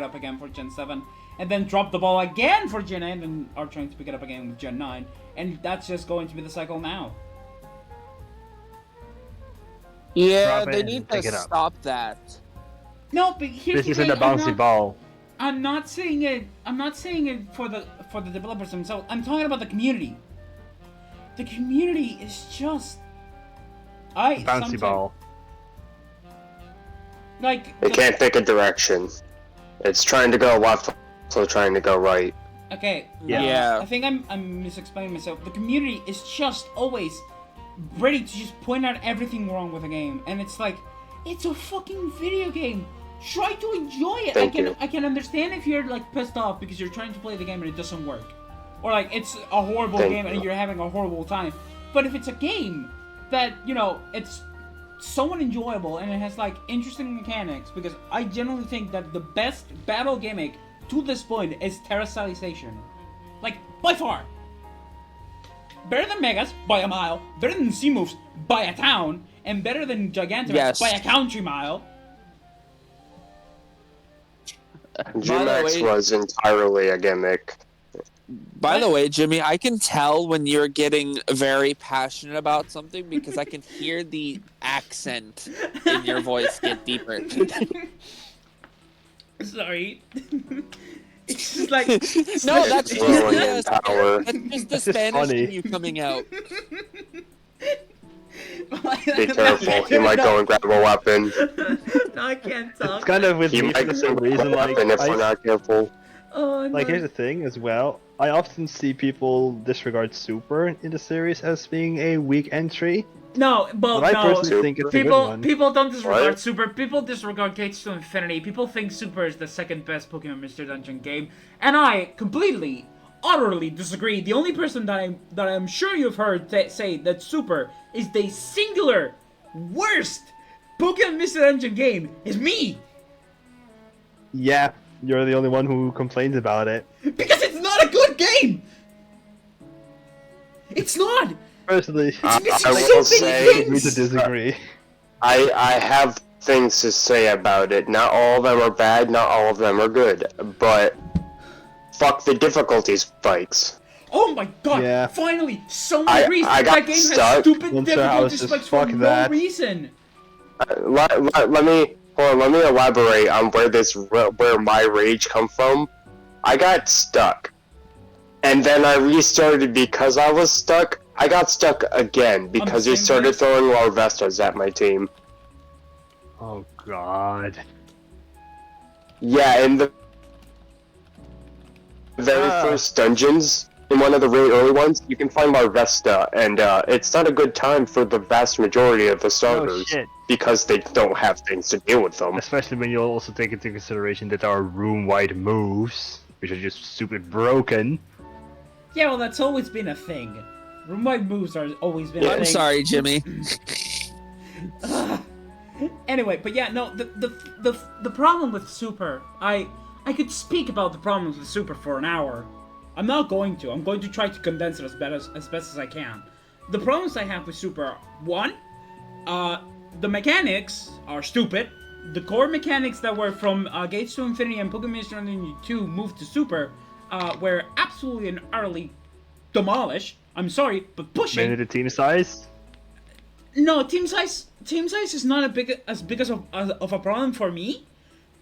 up again for Gen 7, and then dropped the ball again for Gen 8 and are trying to pick it up again with Gen 9, and that's just going to be the cycle now. Yeah, Drop they it need and to pick it up. stop that. No, but here's This the isn't thing. a bouncy ball. I'm not saying it. I'm not saying it for the developers themselves. I'm talking about the community. The community is just. Bouncy sometimes- ball. Like. It can't pick a direction. It's trying to go left, also trying to go right. Okay. Yeah. I think I'm misexplaining myself. The community is just always ready to just point out everything wrong with a game, and it's like, it's a fucking video game. Try to enjoy it. Thank you. I can understand if you're like pissed off because you're trying to play the game and it doesn't work, or like it's a horrible Thank game and you. you're having a horrible time. But if it's a game that it's somewhat enjoyable and it has like interesting mechanics, because I generally think that the best battle gimmick to this point is terrestrialization, like by far. Better than Megas by a mile, better than Sea Moves by a town, and better than Gigantamax Yes. by a country mile. G-Max way- was entirely a gimmick. By the way, Jimmy, I can tell when you're getting very passionate about something because I can hear the accent in your voice get deeper. Sorry. It's just like No, that's just Growing in the, power. that's just the This is Spanish funny. in you coming out. Be careful, he might go and grab a weapon. I can't talk. It's kind of with He me might for the go same and grab reason. a Like, weapon if we're not careful. Oh, no. like here's the thing as well. I often see people disregard Super in the series as being a weak entry. No, but But I no. personally think it's a good People, one. people don't disregard Right? Super. People disregard Gates to Infinity. People think Super is the second best Pokemon Mystery Dungeon game, and I completely, utterly disagree. The only person that I'm sure you've heard say that Super is the singular worst Pokemon Mystery Dungeon game is me, Yeah, you're the only one who complains about it. because it's not a good game. It's not. Personally, I missing will so say- many agree to things. disagree. I have things to say about it. Not all of them are bad, not all of them are good. But fuck the difficulty spikes. Oh my god! Yeah. Finally, someone I- agrees I that got that game has stuck. stupid Once I difficulty was just, spikes for fuck no that. reason. Let me elaborate on where my rage come from. I got stuck, and then I restarted because I was stuck. I got stuck again because they same started place? throwing Larvestas at my team. Oh god. Yeah, in the very first dungeons, in one of the really early ones, you can find Larvesta, and it's not a good time for the vast majority of the Oh starters shit. because they don't have things to deal with them. Especially when you also take into consideration that there are room-wide moves, which are just stupid broken. Yeah, well, that's always been a thing. Room-wide moves are always been a I'm thing. sorry, Jimmy. Anyway, but yeah, no, the problem with Super, I could speak about the problems with Super for an hour. I'm not going to. I'm going to try to condense it as best as I can. The problems I have with Super are, one, the mechanics are stupid. The core mechanics that were from Gates to Infinity and Pokemon Mystery Dungeon 2 moved to Super were absolutely and utterly demolished. I'm sorry, but pushing. Mainly the team size. No, team size is not as big as of a problem for me,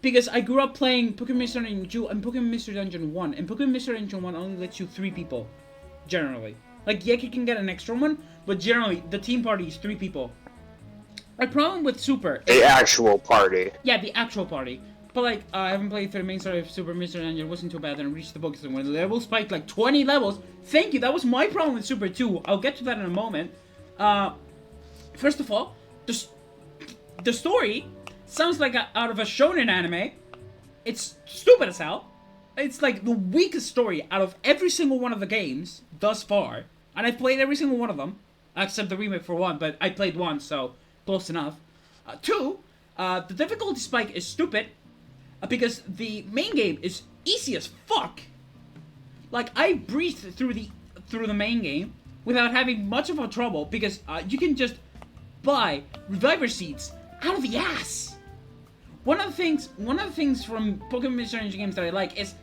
because I grew up playing Pokemon Mystery Dungeon 2 and Pokemon Mystery Dungeon 1, and Pokemon Mystery Dungeon 1 only lets you 3 people, generally. Like, yeah, you can get an extra one, but generally, the team party is 3 people. My problem with Super is, The actual party. yeah, the actual party. But like, I haven't played through the main story of Super Mystery Dungeon. It wasn't too bad, and I reached the books, and when the level spiked like 20 levels, thank you, that was my problem with Super 2. I'll get to that in a moment. First of all, the story sounds like out of a shonen anime. It's stupid as hell. It's like the weakest story out of every single one of the games thus far. And I've played every single one of them, except the remake for 1, but I played 1, so close enough. 2, the difficulty spike is stupid, because the main game is easy as fuck. Like, I breezed through the main game without having much of a trouble, because you can just buy reviver seeds out of the ass. One of the things from Pokemon Mystery Dungeon games that I like is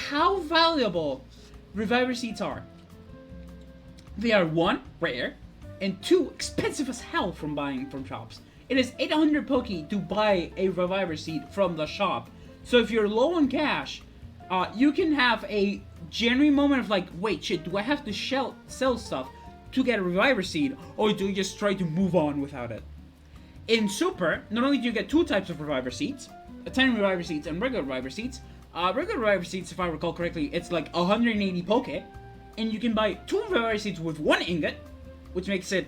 how valuable reviver seeds are. They are 1, rare, and 2, expensive as hell from buying from shops. it is 800 Poke to buy a Reviver Seed from the shop. So if you're low on cash, you can have a genuine moment of like, wait, shit, do I have to sell stuff to get a Reviver Seed, or do you just try to move on without it? In Super, not only do you get 2 types of Reviver Seeds, 10 Reviver Seeds and regular Reviver Seeds. Regular Reviver Seeds, if I recall correctly, it's like 180 Poke, and you can buy 2 Reviver Seeds with 1 ingot, which makes it,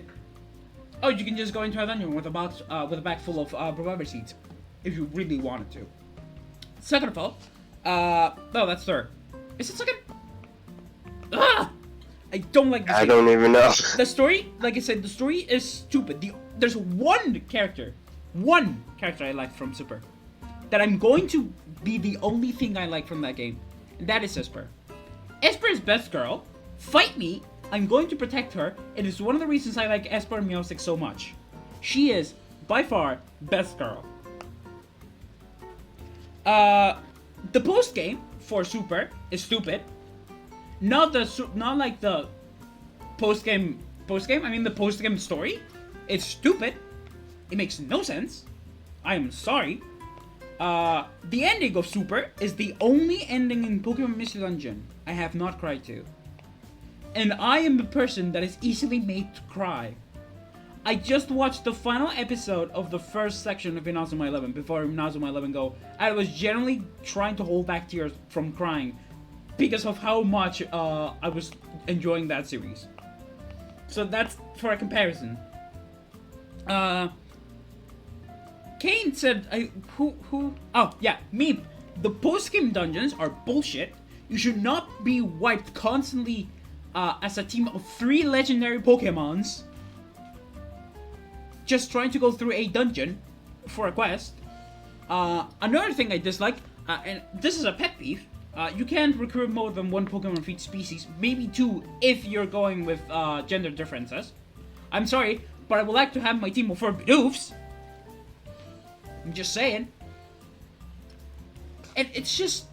oh, you can just go into a dungeon with a box, with a bag full of Reviver Seeds, if you really wanted to. Second of all, no, that's third. Is it second? Ah! I don't like the I don't even know. The story, like I said, the story is stupid. There's one character I like from Super, that I'm going to be the only thing I like from that game, and that is Esper. Esper is best girl. Fight me, I'm going to protect her. It is one of the reasons I like Esper and Meowstic so much. She is, by far, best girl. The post game for Super is stupid. Not like the post game. I mean the post game story. It's stupid. It makes no sense. I am sorry. The ending of Super is the only ending in Pokemon Mystery Dungeon I have not cried to. And I am the person that is easily made to cry. I just watched the final episode of the first section of Inazuma 11 before Inazuma 11 Go. I was generally trying to hold back tears from crying because of how much I was enjoying that series. So that's for a comparison. Kane said, oh yeah, me. The post-game dungeons are bullshit. You should not be wiped constantly as a team of 3 legendary Pokemons just trying to go through a dungeon for a quest. Another thing I dislike, and this is a pet peeve, you can't recruit more than 1 Pokemon for each species, maybe 2 if you're going with gender differences. I'm sorry, but I would like to have my team of 4 Bidoofs. I'm just saying. And it's just,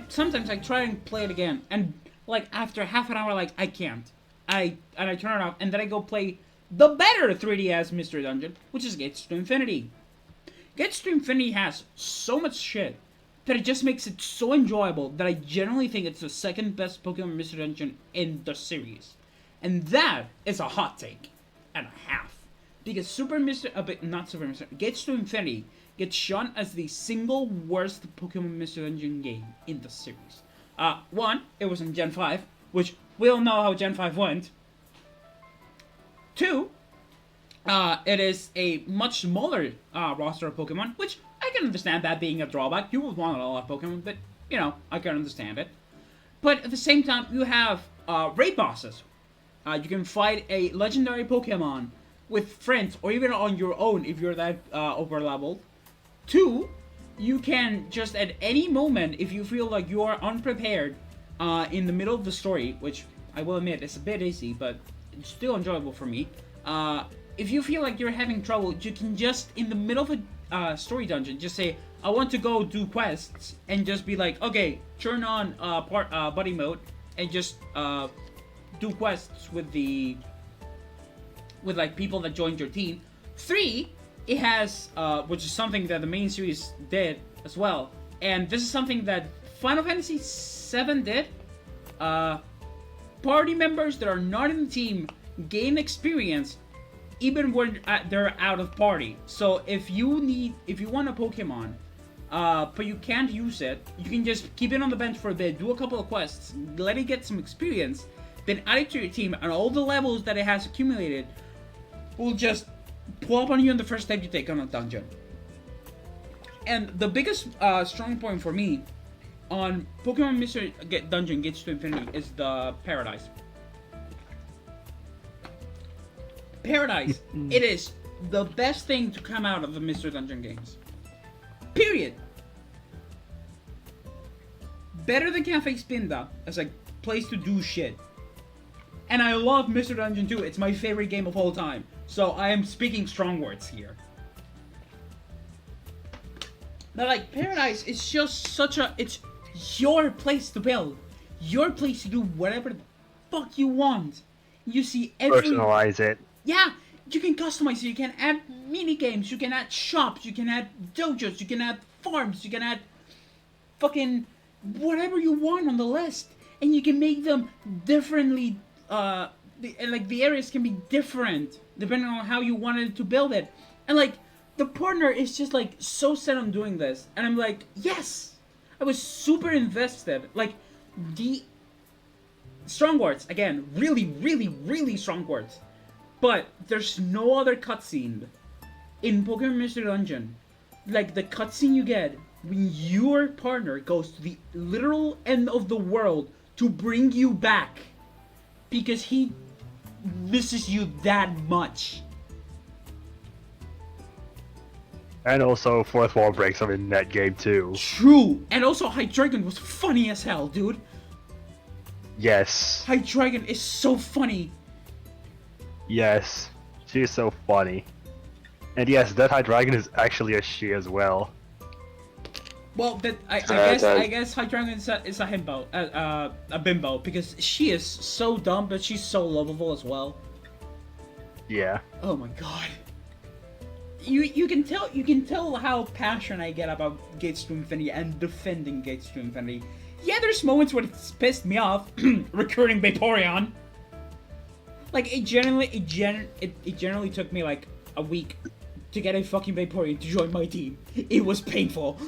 sometimes I try and play it again, and like after half an hour, like I can't. I turn it off, and then I go play the better 3DS Mystery Dungeon, which is Gates to Infinity. Gates to Infinity has so much shit that it just makes it so enjoyable that I generally think it's the second best Pokemon Mystery Dungeon in the series. And that is a hot take and a half. Because Gates to Infinity gets shown as the single worst Pokemon Mystery Dungeon game in the series. 1, it was in Gen 5, which we all know how Gen 5 went. 2, it is a much smaller roster of Pokemon, which I can understand that being a drawback. You would want a lot of Pokemon, but, you know, I can understand it. But at the same time, you have raid bosses. You can fight a legendary Pokemon with friends, or even on your own if you're that over-leveled. 2, you can just at any moment, if you feel like you are unprepared in the middle of the story, which I will admit is a bit easy, but it's still enjoyable for me. If you feel like you're having trouble, you can just, in the middle of a story dungeon, just say, I want to go do quests, and just be like, okay, turn on buddy mode, and just do quests with like people that joined your team. 3, it has, which is something that the main series did as well, and this is something that Final Fantasy VII did. Party members that are not in the team gain experience even when they're out of party. So if you want a Pokemon, but you can't use it, you can just keep it on the bench for a bit, do a couple of quests, let it get some experience, then add it to your team, and all the levels that it has accumulated will just plop on you in the first step you take on a dungeon. And the biggest strong point for me on Pokemon Mystery Dungeon Gates to Infinity is the Paradise. Paradise, it is the best thing to come out of the Mystery Dungeon games. Period. Better than Cafe Spinda as a place to do shit. And I love Mystery Dungeon 2. It's my favorite game of all time. So I am speaking strong words here. But like, Paradise is just it's your place to build. Your place to do whatever the fuck you want. You see Personalize it. Yeah, You can customize it. You can add mini games. You can add shops. You can add dojos. You can add farms. You can add fucking whatever you want on the list, and you can make them differently. The areas can be different depending on how you wanted to build it, and like the partner is just like so set on doing this, and I'm like, yes, I was super invested. Like the strong words again, really strong words. But there's no other cutscene in Pokemon Mystery Dungeon like the cutscene you get when your partner goes to the literal end of the world to bring you back because he misses you that much. And also, fourth wall breaks are in that game too. True, and also Hydreigon was funny as hell, dude. Yes. Hydreigon is so funny. Yes. She is so funny. And yes, that Hydreigon is actually a she as well. Well, that I guess Hydreigon is a himbo, a bimbo, because she is so dumb, but she's so lovable as well. Yeah. Oh my god. You can tell how passionate I get about Gates to Infinity and defending Gates to Infinity. Yeah, there's moments where it's pissed me off, recruiting Vaporeon. Like it generally took me like a week to get a fucking Vaporeon to join my team. It was painful.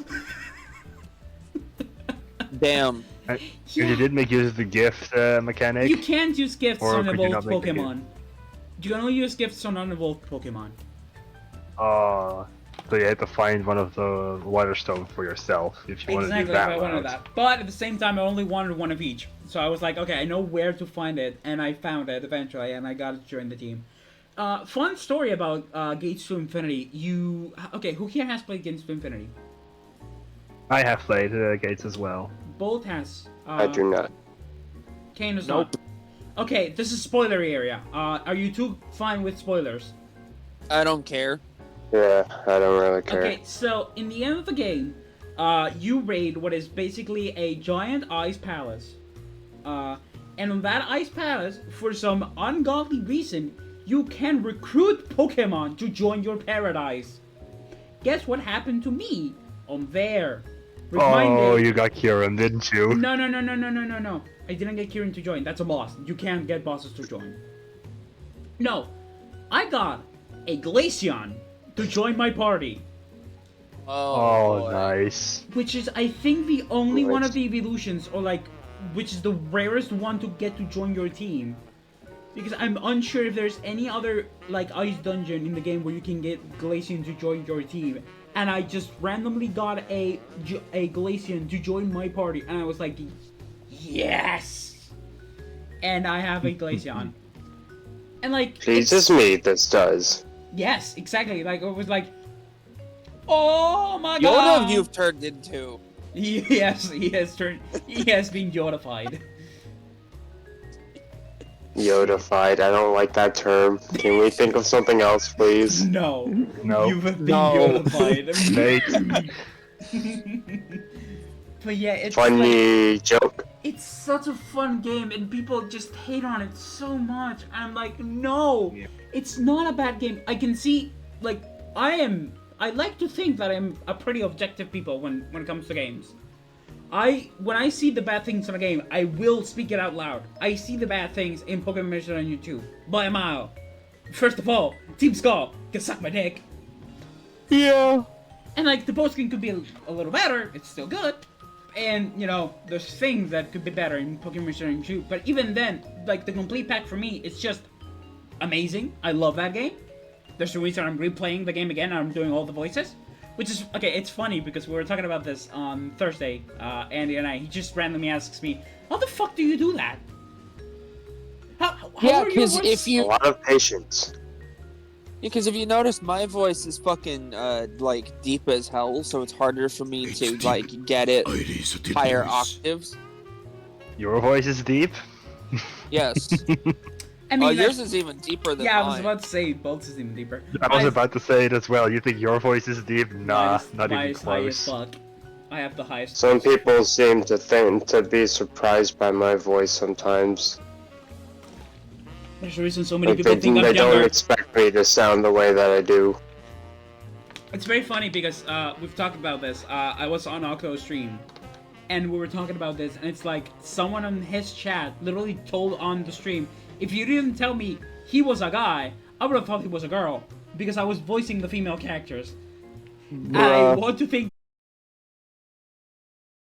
Damn. You did make use of the gift mechanic. You can't use gifts Or on could you evolved not make the Pokemon. You can only use gifts on unevolved Pokemon. So you had to find one of the water stones for yourself if you wanted to do Exactly, that. if I wanted that. But at the same time, I only wanted one of each. So I was like, okay, I know where to find it, and I found it eventually, and I got to join the team. Fun story about Gates to Infinity. Who here has played Gates to Infinity? I have played Gates as well. Bolt has. I do not. Kane does not. Okay, this is spoilery area. Are you two fine with spoilers? I don't care. Yeah, I don't really care. Okay, so in the end of the game, you raid what is basically a giant ice palace. And on that ice palace, for some ungodly reason, you can recruit Pokemon to join your paradise. Guess what happened to me on there? Oh, you got Kieran, didn't you? No. I didn't get Kieran to join. That's a boss. You can't get bosses to join. No, I got a Glaceon to join my party. Oh, nice. Which is, I think, the only one of the evolutions, or like, which is the rarest one to get to join your team. Because I'm unsure if there's any other, like, ice dungeon in the game where you can get Glaceon to join your team. And I just randomly got a Glaceon to join my party, and I was like, yes! And I have a Glaceon. And like, Jesus me, this does. yes, exactly. Like, it was like, oh my Yoda god! you've turned into. Yes, he has been Yodified. Yodified, I don't like that term. Can we think of something else, please? No. No. You've been No. Yodified. Snake. But yeah, it's Funny like, joke. it's such a fun game, and people just hate on it so much. And I'm like, no, it's not a bad game. I can see, like, I like to think that I'm a pretty objective people when it comes to games. When I see the bad things in a game, I will speak it out loud. I see the bad things in Pokemon Mission on YouTube by a mile. First of all, Team Skull can suck my dick. Yeah. And like, the post game could be a little better, it's still good. And, you know, there's things that could be better in Pokemon Mission 2. But even then, like, the complete pack for me, it's just amazing. I love that game. There's a reason I'm replaying the game again and I'm doing all the voices. Which is, okay, it's funny because we were talking about this on Thursday, Andy and I. He just randomly asks me, how the fuck do you do that? How Yeah, are your because voices- A lot of patience. Because if you notice, my voice is fucking like deep as hell, so it's harder for me to like get it higher octaves. Your voice is deep? Yes. I mean, Yours that's- is even deeper than yeah, I mine. was about to say, both is even deeper. I was about to say it as well. You think your voice is deep? Nah, not even high as close. fuck. I have the highest. Some voice. people seem to be surprised by my voice sometimes. There's a reason so many Like people think I'm they don't younger. expect me to sound the way that I do. It's very funny because we've talked about this. I was on Octo's stream, and we were talking about this, and it's like someone on his chat literally told on the stream, if you didn't tell me he was a guy, I would have thought he was a girl because I was voicing the female characters. I Bruh. want to think